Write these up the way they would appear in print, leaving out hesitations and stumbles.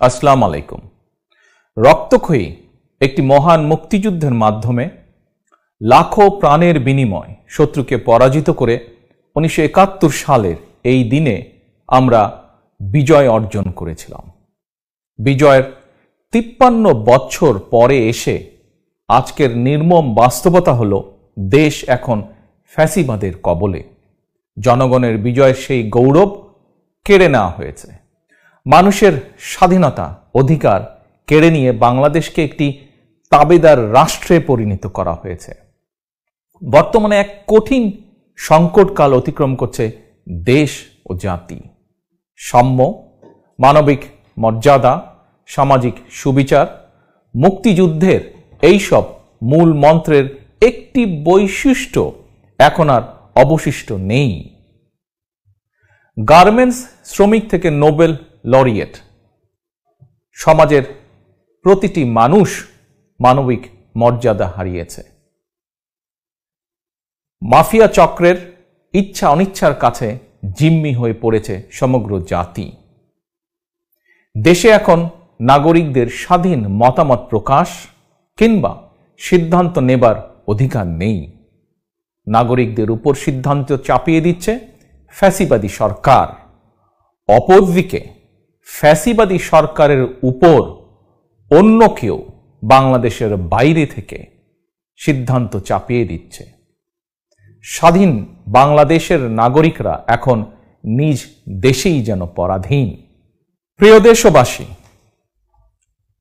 আসসালামু আলাইকুম। রক্তক্ষয়ী একটি মহান মুক্তিযুদ্ধের মাধ্যমে লাখো প্রাণের বিনিময় শত্রুকে পরাজিত করে 1971 সালের এই দিনে আমরা বিজয় অর্জন করেছিলাম। বিজয়ের 53 বছর পরে এসে আজকের নির্মম বাস্তবতা হলো দেশ এখন ফ্যাসিবাদের কবলে। জনগণের বিজয়ের সেই গৌরব কেড়ে নেওয়া হয়েছে। মানুষের স্বাধীনতা অধিকার কেড়ে নিয়ে বাংলাদেশকে একটি তাবেদার রাষ্ট্রে পরিণত করা হয়েছে। বর্তমানে এক কঠিন সংকটকাল অতিক্রম করছে দেশ ও জাতি। সাম্য, মানবিক মর্যাদা, সামাজিক সুবিচার, মুক্তিযুদ্ধের এইসব মূল মন্ত্রের একটি বৈশিষ্ট্য এখন আর অবশিষ্ট নেই। গার্মেন্টস শ্রমিক থেকে নোবেল লরিয়েট, সমাজের প্রতিটি মানুষ মানবিক মর্যাদা হারিয়েছে। মাফিয়া চক্রের ইচ্ছা অনিচ্ছার কাছে জিম্মি হয়ে পড়েছে সমগ্র জাতি। দেশে এখন নাগরিকদের স্বাধীন মতামত প্রকাশ কিংবা সিদ্ধান্ত নেবার অধিকার নেই। নাগরিকদের উপর সিদ্ধান্ত চাপিয়ে দিচ্ছে ফ্যাসিবাদী সরকার। অপরদিকে ফ্যাসিবাদী সরকারের উপর অন্য কেউ বাংলাদেশের বাইরে থেকে সিদ্ধান্ত চাপিয়ে দিচ্ছে। স্বাধীন বাংলাদেশের নাগরিকরা এখন নিজ দেশেই যেন পরাধীন। প্রিয় দেশবাসী,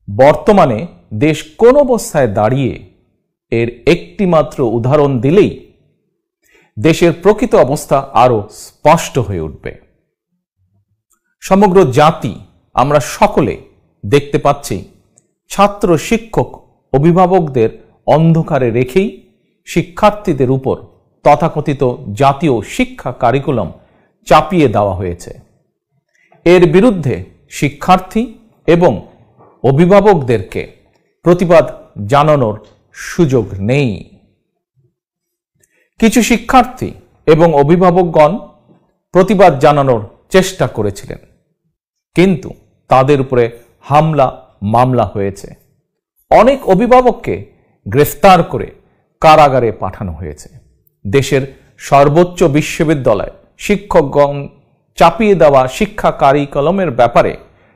বর্তমানে দেশ কোন অবস্থায় দাঁড়িয়ে এর একটিমাত্র উদাহরণ দিলেই দেশের প্রকৃত অবস্থা আরো স্পষ্ট হয়ে উঠবে। সমগ্র জাতি আমরা সকলে দেখতে পাচ্ছি ছাত্র, শিক্ষক, অভিভাবকদের অন্ধকারে রেখেই শিক্ষার্থীদের উপর তথাকথিত জাতীয় শিক্ষা কারিকুলাম চাপিয়ে দেওয়া হয়েছে। এর বিরুদ্ধে শিক্ষার্থী এবং অভিভাবকদেরকে প্রতিবাদ জানানোর সুযোগ নেই। কিছু শিক্ষার্থী এবং অভিভাবকগণ প্রতিবাদ জানানোর চেষ্টা করেছিলেন, কিন্তু তাদের উপরে হামলা মামলা হয়েছে। অনেক অভিভাবককে গ্রেফতার করে কারাগারে পাঠানো হয়েছে। দেশের সর্বোচ্চ বিশ্ববিদ্যালয় শিক্ষকগণ চাপিয়ে দেওয়া শিক্ষা কারিকুলামের ব্যাপারে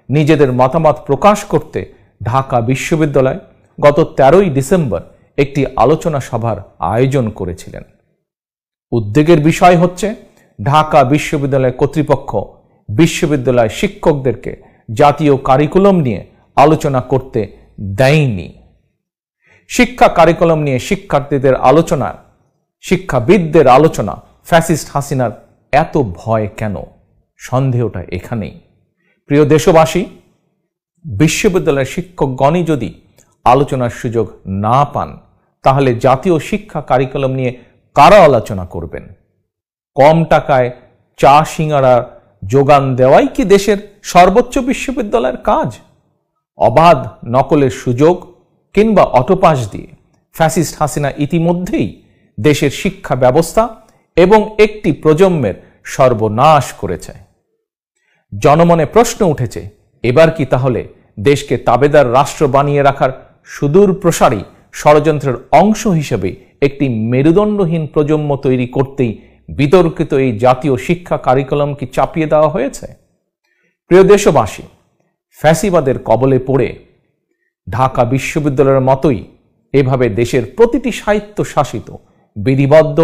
নিজেদের মতামত প্রকাশ করতে ঢাকা বিশ্ববিদ্যালয় গত 13ই ডিসেম্বর একটি আলোচনা সভার আয়োজন করেছিলেন। উদ্বেগের বিষয় হচ্ছে ঢাকা বিশ্ববিদ্যালয় কর্তৃপক্ষ বিশ্ববিদ্যালয় শিক্ষকদেরকে জাতীয় কারিকুলাম নিয়ে আলোচনা করতে দেয়নি। শিক্ষা কারিকুলাম নিয়ে শিক্ষার্থীদের আলোচনা, শিক্ষাবিদদের আলোচনা ফ্যাসিস্ট হাসিনার এত ভয় কেন? সন্দেহটা এখানেই। প্রিয় দেশবাসী, বিশ্ববিদ্যালয়ের শিক্ষকগণই যদি আলোচনার সুযোগ না পান, তাহলে জাতীয় শিক্ষা কারিকুলাম নিয়ে কারা আলোচনা করবেন? কম টাকায় চা সিঙ্গারা যোগান দেওয়াই কি দেশের সর্বোচ্চ বিশ্ববিদ্যালয়ের কাজ? অবাধ নকলের সুযোগ কিংবা অটোপাস দিয়ে ফ্যাসিস্ট হাসিনা ইতিমধ্যেই দেশের শিক্ষা ব্যবস্থা এবং একটি প্রজন্মের সর্বনাশ করেছে। জনমনে প্রশ্ন উঠেছে, এবার কি তাহলে দেশকে তাবেদার রাষ্ট্র বানিয়ে রাখার সুদূর প্রসারী ষড়যন্ত্রের অংশ হিসেবে একটি মেরুদণ্ডহীন প্রজন্ম তৈরি করতেই বিতর্কিত এই জাতীয় শিক্ষা কারিকুলাম কি চাপিয়ে দেওয়া হয়েছে? প্রিয় দেশবাসী, ফ্যাসিবাদের কবলে পড়ে ঢাকা বিশ্ববিদ্যালয়ের মতোই এভাবে দেশের প্রতিটি স্বায়ত্তশাসিত, বিধিবদ্ধ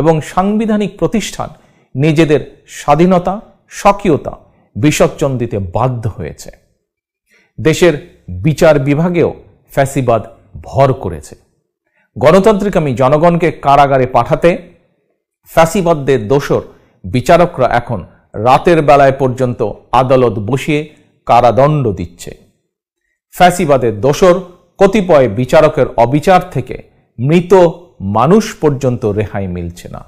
এবং সাংবিধানিক প্রতিষ্ঠান নিজেদের স্বাধীনতা, স্বকীয়তা বিসর্জন দিতে বাধ্য হয়েছে। দেশের বিচার বিভাগেও ফ্যাসিবাদ ভর করেছে। গণতান্ত্রিকামী জনগণকে কারাগারে পাঠাতে ফ্যাসিবাদদের দোসর বিচারকরা এখন রাতের বেলায় পর্যন্ত আদালত বসিয়ে কারাদণ্ড দিচ্ছে। ফ্যাসিবাদের দোসর কতিপয় বিচারকের অবিচার থেকে মৃত মানুষ পর্যন্ত রেহাই মিলছে না।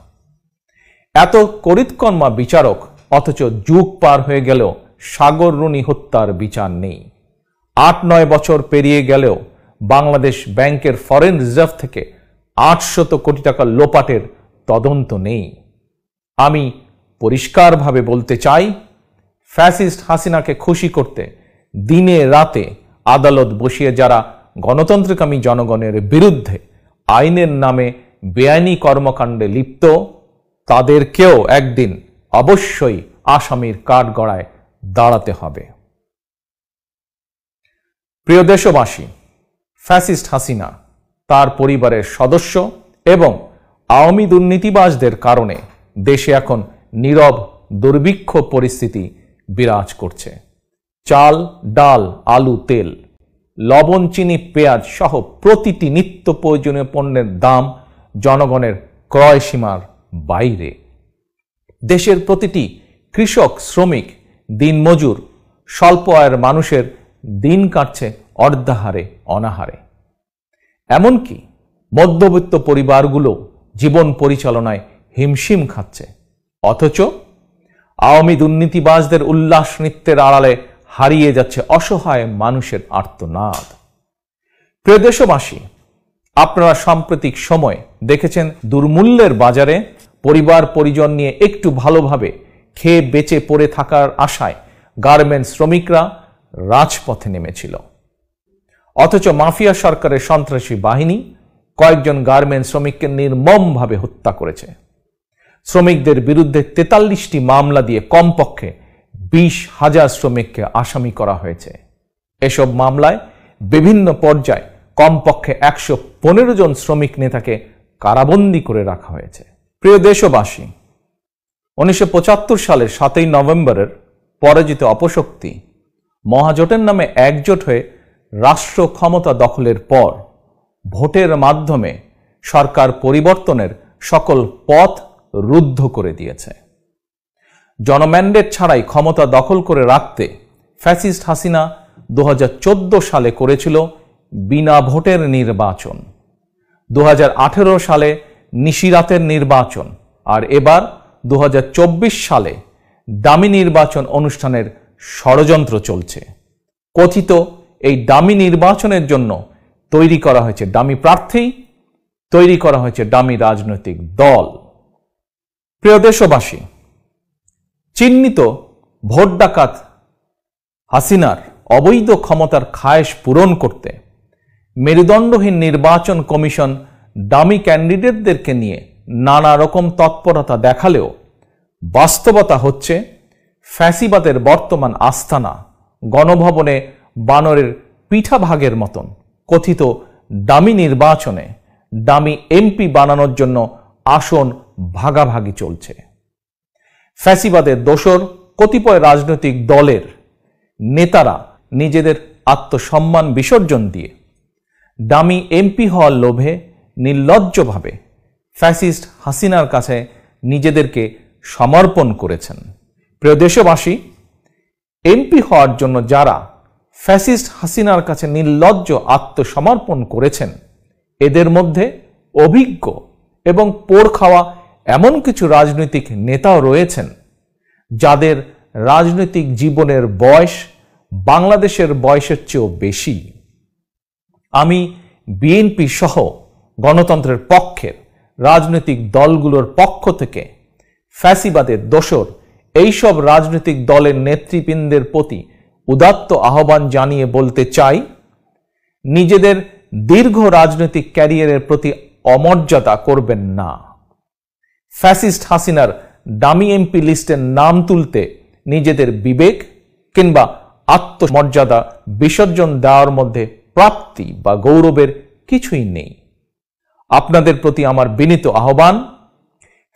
এত করিতকর্মা বিচারক, অথচ যুগ পার হয়ে গেলেও সাগর রুনি হত্যার বিচার নেই। 8-9 বছর পেরিয়ে গেলেও বাংলাদেশ ব্যাংকের ফরেন রিজার্ভ থেকে 800 কোটি টাকা লোপাটের তদন্ত নেই। আমি পরিষ্কারভাবে বলতে চাই, ফ্যাসিস্ট হাসিনাকে খুশি করতে দিনে রাতে আদালত বসিয়ে যারা গণতন্ত্রকামী জনগণের বিরুদ্ধে আইনের নামে বেআইনি কর্মকাণ্ডে লিপ্ত, তাদেরকেও একদিন অবশ্যই আসামির কাঠগড়ায় দাঁড়াতে হবে। প্রিয় দেশবাসী, ফ্যাসিস্ট হাসিনা, তার পরিবারের সদস্য এবং আওয়ামী দুর্নীতিবাজদের কারণে দেশে এখন নীরব দুর্ভিক্ষ পরিস্থিতি বিরাজ করছে। চাল, ডাল, আলু, তেল, লবণ, চিনি, পেঁয়াজ সহ প্রতিটি নিত্য প্রয়োজনীয় পণ্যের দাম জনগণের ক্রয় সীমার বাইরে। দেশের প্রতিটি কৃষক, শ্রমিক, দিনমজুর, স্বল্প আয়ের মানুষের দিন কাটছে অর্ধাহারে, অনাহারে। এমনকি মধ্যবিত্ত পরিবারগুলো জীবন পরিচালনায় হিমশিম খাচ্ছে। অথচ আওয়ামী দুর্নীতিবাজদের উল্লাস নৃত্যের আড়ালে হারিয়ে যাচ্ছে অসহায় মানুষের আর্তনাদ। প্রিয় দেশবাসী, আপনারা সাম্প্রতিক সময় দেখেছেন দুর্মূল্যের বাজারে পরিবার পরিজন নিয়ে একটু ভালোভাবে খেয়ে বেঁচে পড়ে থাকার আশায় গার্মেন্টস শ্রমিকরা রাজপথে নেমেছিল। অথচ মাফিয়া সরকারের সন্ত্রাসী বাহিনী কয়েকজন গার্মেন্টস শ্রমিককে নির্মমভাবে হত্যা করেছে। শ্রমিকদের বিরুদ্ধে 43টি মামলা দিয়ে কমপক্ষে 20,000 শ্রমিককে আসামি করা হয়েছে। এসব মামলায় বিভিন্ন পর্যায়ে কমপক্ষে 115 জন শ্রমিক নেতাকে কারাবন্দী করে রাখা হয়েছে। প্রিয় দেশবাসী, 1975 সালের 7ই নভেম্বরের পরাজিত অপশক্তি মহাজোটের নামে একজোট হয়ে রাষ্ট্র ক্ষমতা দখলের পর ভোটের মাধ্যমে সরকার পরিবর্তনের সকল পথ রুদ্ধ করে দিয়েছে। জনম্যান্ডেট ছাড়াই ক্ষমতা দখল করে রাখতে ফ্যাসিস্ট হাসিনা 2014 সালে করেছিল বিনা ভোটের নির্বাচন, 2018 সালে নিশিরাতের নির্বাচন, আর এবার 2024 সালে দামি নির্বাচন অনুষ্ঠানের ষড়যন্ত্র চলছে। কথিত এই দামি নির্বাচনের জন্য তৈরি করা হয়েছে দামি প্রার্থী, তৈরি করা হয়েছে দামি রাজনৈতিক দল। প্রিয় দেশবাসী, চিহ্নিত ভোট ডাকাত হাসিনার অবৈধ ক্ষমতার খায়েশ পূরণ করতে মেরুদণ্ডহীন নির্বাচন কমিশন দামি ক্যান্ডিডেটদেরকে নিয়ে নানা রকম তৎপরতা দেখালেও বাস্তবতা হচ্ছে ফ্যাসিবাদের বর্তমান আস্তানা গণভবনে বানরের পিঠাভাগের মতন কথিত দামি নির্বাচনে দামি এমপি বানানোর জন্য আসন ভাগাভাগি চলছে। ফ্যাসিবাদের দোসর কতিপয় রাজনৈতিক দলের নেতারা নিজেদের আত্মসম্মান বিসর্জন দিয়ে দামি এমপি হওয়ার লোভে নির্লজ্জভাবে ফ্যাসিস্ট হাসিনার কাছে নিজেদেরকে সমর্পণ করেছেন। প্রিয় দেশবাসী, এমপি হওয়ার জন্য যারা ফ্যাসিস্ট হাসিনার কাছে নির্লজ্জ আত্মসমর্পণ করেছেন, এদের মধ্যে অভিজ্ঞ এবং পোড় খাওয়া এমন কিছু রাজনৈতিক নেতাও রয়েছেন যাদের রাজনৈতিক জীবনের বয়স বাংলাদেশের বয়সের চেয়েও বেশি। আমি বিএনপি সহ গণতন্ত্রের পক্ষের রাজনৈতিক দলগুলোর পক্ষ থেকে ফ্যাসিবাদের দোসর এইসব রাজনৈতিক দলের নেতৃবৃন্দের প্রতি উদাত্ত আহ্বান জানিয়ে বলতে চাই, নিজেদের দীর্ঘ রাজনৈতিক ক্যারিয়ারের প্রতি অমর্যাদা করবেন না। ফ্যাসিস্ট হাসিনার দামি এমপি লিস্টের নাম তুলতে নিজেদের বিবেক কিংবা আত্মমর্যাদা বিসর্জন দেওয়ার মধ্যে প্রাপ্তি বা গৌরবের কিছুই নেই। আপনাদের প্রতি আমার বিনীত আহ্বান,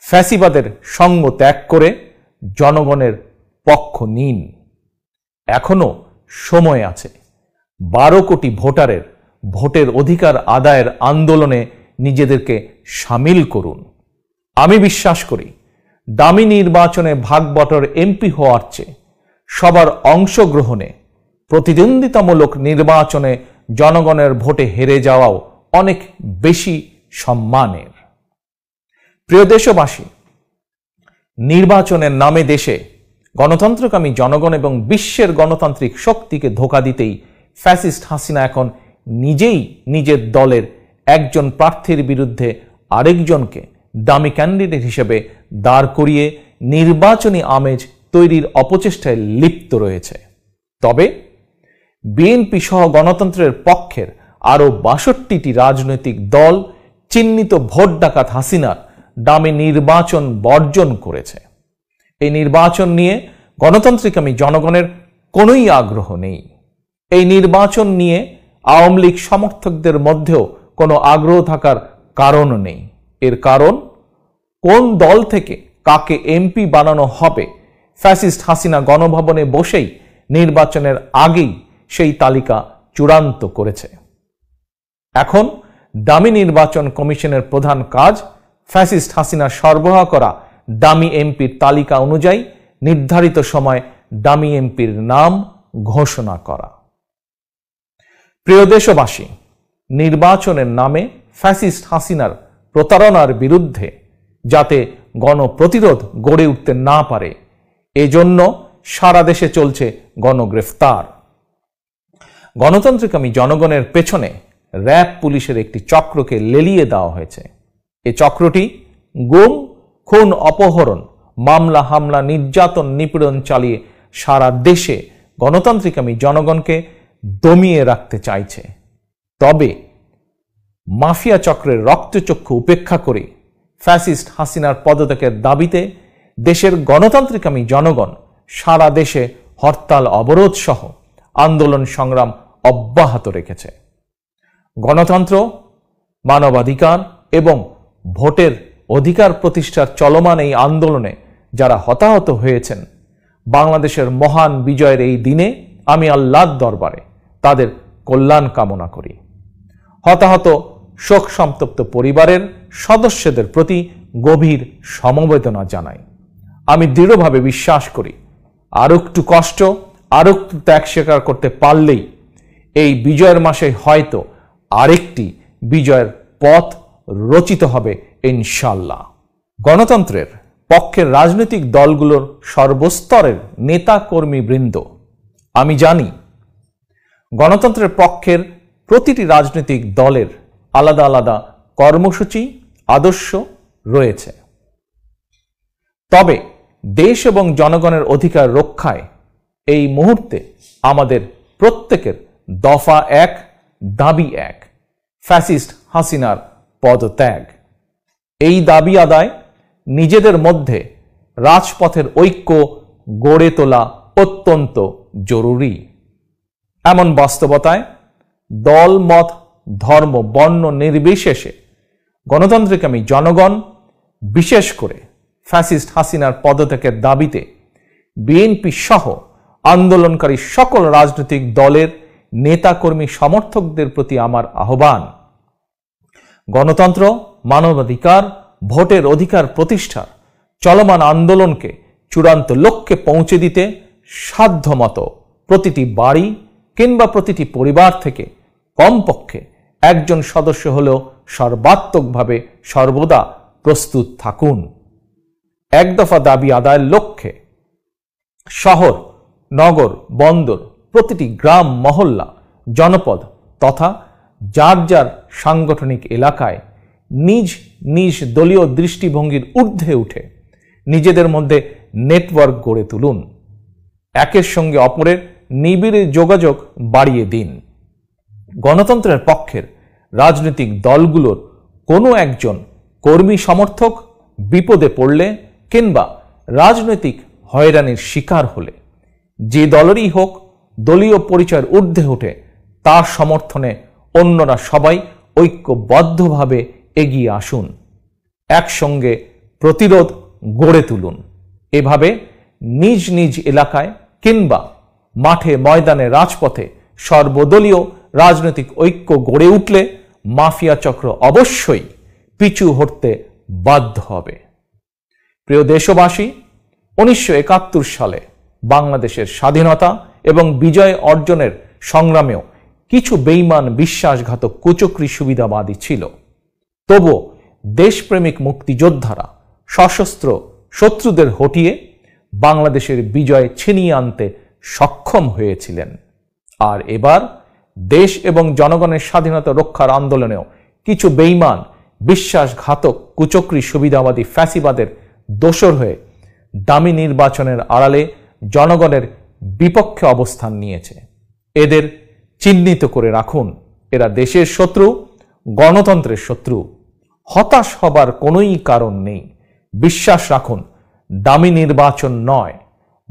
ফ্যাসিবাদের সঙ্গ ত্যাগ করে জনগণের পক্ষ নিন। এখনো সময় আছে। 12 কোটি ভোটারের ভোটের অধিকার আদায়ের আন্দোলনে নিজেদেরকে সামিল করুন। আমি বিশ্বাস করি দামি নির্বাচনে ভাগবটর এমপি হওয়ার চেয়ে সবার অংশগ্রহণে প্রতিদ্বন্দ্বিতামূলক নির্বাচনে জনগণের ভোটে হেরে যাওয়াও অনেক বেশি সম্মানের। প্রিয় দেশবাসী, নির্বাচনের নামে দেশে গণতন্ত্রকামী জনগণ এবং বিশ্বের গণতান্ত্রিক শক্তিকে ধোঁকা দিতেই ফ্যাসিস্ট হাসিনা এখন নিজেই নিজের দলের একজন প্রার্থীর বিরুদ্ধে আরেকজনকে দামি ক্যান্ডিডেট হিসেবে দাঁড় করিয়ে নির্বাচনী আমেজ তৈরির অপচেষ্টায় লিপ্ত রয়েছে। তবে বিএনপি সহ গণতন্ত্রের পক্ষের আরও ৬২টি রাজনৈতিক দল চিহ্নিত ভোট ডাকাত হাসিনার দামি নির্বাচন বর্জন করেছে। এই নির্বাচন নিয়ে গণতান্ত্রিকামী জনগণের কোনোই আগ্রহ নেই। এই নির্বাচন নিয়ে আওয়ামী লীগ সমর্থকদের মধ্যেও কোনো আগ্রহ থাকার কারণ নেই। এর কারণ, কোন দল থেকে কাকে এমপি বানানো হবে ফ্যাসিস্ট হাসিনা গণভবনে বসেই নির্বাচনের আগেই সেই তালিকা চূড়ান্ত করেছে। এখন দামি নির্বাচন কমিশনের প্রধান কাজ ফ্যাসিস্ট হাসিনা সরবরাহ করা দামি এমপির তালিকা অনুযায়ী নির্ধারিত সময় দামি এমপির নাম ঘোষণা করা। প্রিয় দেশবাসী, নির্বাচনের নামে ফ্যাসিস্ট হাসিনার প্রতারণার বিরুদ্ধে যাতে গণপ্রতিরোধ গড়ে উঠতে না পারে, এজন্য সারা দেশে চলছে গণগ্রেফতার। গণতন্ত্রকামী জনগণের পেছনে র্যাব পুলিশের একটি চক্রকে লেলিয়ে দেওয়া হয়েছে। এ চক্রটি গুম, খুন, অপহরণ, মামলা, হামলা, নির্যাতন, নিপীড়ন চালিয়ে সারা দেশে গণতান্ত্রিকামী জনগণকে দমিয়ে রাখতে চাইছে। তবে মাফিয়া চক্রের রক্তচক্ষু উপেক্ষা করে ফ্যাসিস্ট হাসিনার পদত্যাগের দাবিতে দেশের গণতান্ত্রিকামী জনগণ সারা দেশে হরতাল, অবরোধ সহ আন্দোলন সংগ্রাম অব্যাহত রেখেছে। গণতন্ত্র, মানবাধিকার এবং ভোটের অধিকার প্রতিষ্ঠার চলমান এই আন্দোলনে যারা হতাহত হয়েছেন, বাংলাদেশের মহান বিজয়ের এই দিনে আমি আল্লাহর দরবারে তাদের কল্যাণ কামনা করি। হতাহত শোক সন্তপ্ত পরিবারের সদস্যদের প্রতি গভীর সমবেদনা জানাই। আমি দৃঢ়ভাবে বিশ্বাস করি, আরো একটু কষ্ট, আরো একটু ত্যাগ স্বীকার করতে পারলেই এই বিজয়ের মাসে হয়তো আরেকটি বিজয়ের পথ রচিত হবে ইনশাল্লাহ। গণতন্ত্রের পক্ষের রাজনৈতিক দলগুলোর সর্বস্তরের নেতা কর্মী বৃন্দ, আমি জানি গণতন্ত্রের পক্ষের প্রতিটি রাজনৈতিক দলের আলাদা আলাদা কর্মসূচি, আদর্শ রয়েছে। তবে দেশ এবং জনগণের অধিকার রক্ষায় এই মুহূর্তে আমাদের প্রত্যেকের দফা এক, দাবি এক, ফ্যাসিস্ট হাসিনার পদত্যাগ। এই দাবি আদায় নিজেদের মধ্যে রাজপথের ঐক্য গড়ে তোলা অত্যন্ত জরুরি। এমন বাস্তবতায় দল, মত, ধর্ম, বর্ণ নির্বিশেষে গণতান্ত্রিকামী জনগণ, বিশেষ করে ফ্যাসিস্ট হাসিনার পদত্যাগের দাবিতে বিএনপি সহ আন্দোলনকারী সকল রাজনৈতিক দলের নেতাকর্মী সমর্থকদের প্রতি আমার আহ্বান, গণতন্ত্র, মানবাধিকার, ভোটের অধিকার প্রতিষ্ঠার চলমান আন্দোলনকে চূড়ান্ত লক্ষ্যে পৌঁছে দিতে সাধ্যমতো প্রতিটি বাড়ি কিংবা প্রতিটি পরিবার থেকে কমপক্ষে একজন সদস্য হলেও সর্বাত্মকভাবে সর্বদা প্রস্তুত থাকুন। এক দফা দাবি আদায়ের লক্ষ্যে শহর, নগর, বন্দর, প্রতিটি গ্রাম, মহল্লা, জনপদ তথা যার যার সাংগঠনিক এলাকায় নিজ নিজ দলীয় দৃষ্টিভঙ্গির ঊর্ধ্বে উঠে নিজেদের মধ্যে নেটওয়ার্ক গড়ে তুলুন। একের সঙ্গে অপরের নিবিড় যোগাযোগ বাড়িয়ে দিন। গণতন্ত্রের পক্ষের রাজনৈতিক দলগুলোর কোনো একজন কর্মী সমর্থক বিপদে পড়লে কিংবা রাজনৈতিক হয়রানির শিকার হলে যে দলেরই হোক, দলীয় পরিচয়ের ঊর্ধ্বে উঠে তার সমর্থনে অন্যরা সবাই ঐক্যবদ্ধভাবে এগিয়ে আসুন। একসঙ্গে প্রতিরোধ গড়ে তুলুন। এভাবে নিজ নিজ এলাকায় কিংবা মাঠে, ময়দানে, রাজপথে সর্বদলীয় রাজনৈতিক ঐক্য গড়ে উঠলে মাফিয়া চক্র অবশ্যই পিছু হটতে বাধ্য হবে। প্রিয় দেশবাসী, 1971 সালে বাংলাদেশের স্বাধীনতা এবং বিজয় অর্জনের সংগ্রামেও কিছু বেঈমান, বিশ্বাসঘাতক, কুচক্রী সুবিধাবাদী ছিল। তবুও দেশপ্রেমিক মুক্তিযোদ্ধারা সশস্ত্র শত্রুদের হটিয়ে বাংলাদেশের বিজয় ছিনিয়ে আনতে সক্ষম হয়েছিলেন। আর এবার দেশ এবং জনগণের স্বাধীনতা রক্ষার আন্দোলনেও কিছু বেঈমান, বিশ্বাসঘাতক, কুচক্রী সুবিধাবাদী ফ্যাসিবাদের দোসর হয়ে দামি নির্বাচনের আড়ালে জনগণের বিপক্ষে অবস্থান নিয়েছে। এদের চিহ্নিত করে রাখুন। এরা দেশের শত্রু, গণতন্ত্রের শত্রু। হতাশ হবার কোনোই কারণ নেই। বিশ্বাস রাখুন, দামি নির্বাচন নয়,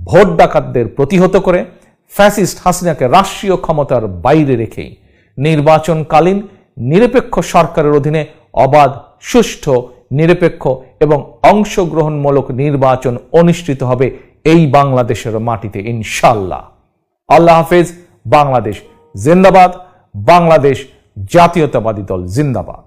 ভোট ডাকাতদের প্রতিহত করে ফ্যাসিস্ট হাসিনাকে রাষ্ট্রীয় ক্ষমতার বাইরে রেখেই নির্বাচনকালীন নিরপেক্ষ সরকারের অধীনে অবাধ, সুষ্ঠু, নিরপেক্ষ এবং অংশগ্রহণমূলক নির্বাচন অনুষ্ঠিত হবে এই বাংলাদেশের মাটিতে ইনশাআল্লাহ। আল্লাহ হাফেজ। বাংলাদেশ জিন্দাবাদ। বাংলাদেশ জাতীয়তাবাদী দল জিন্দাবাদ।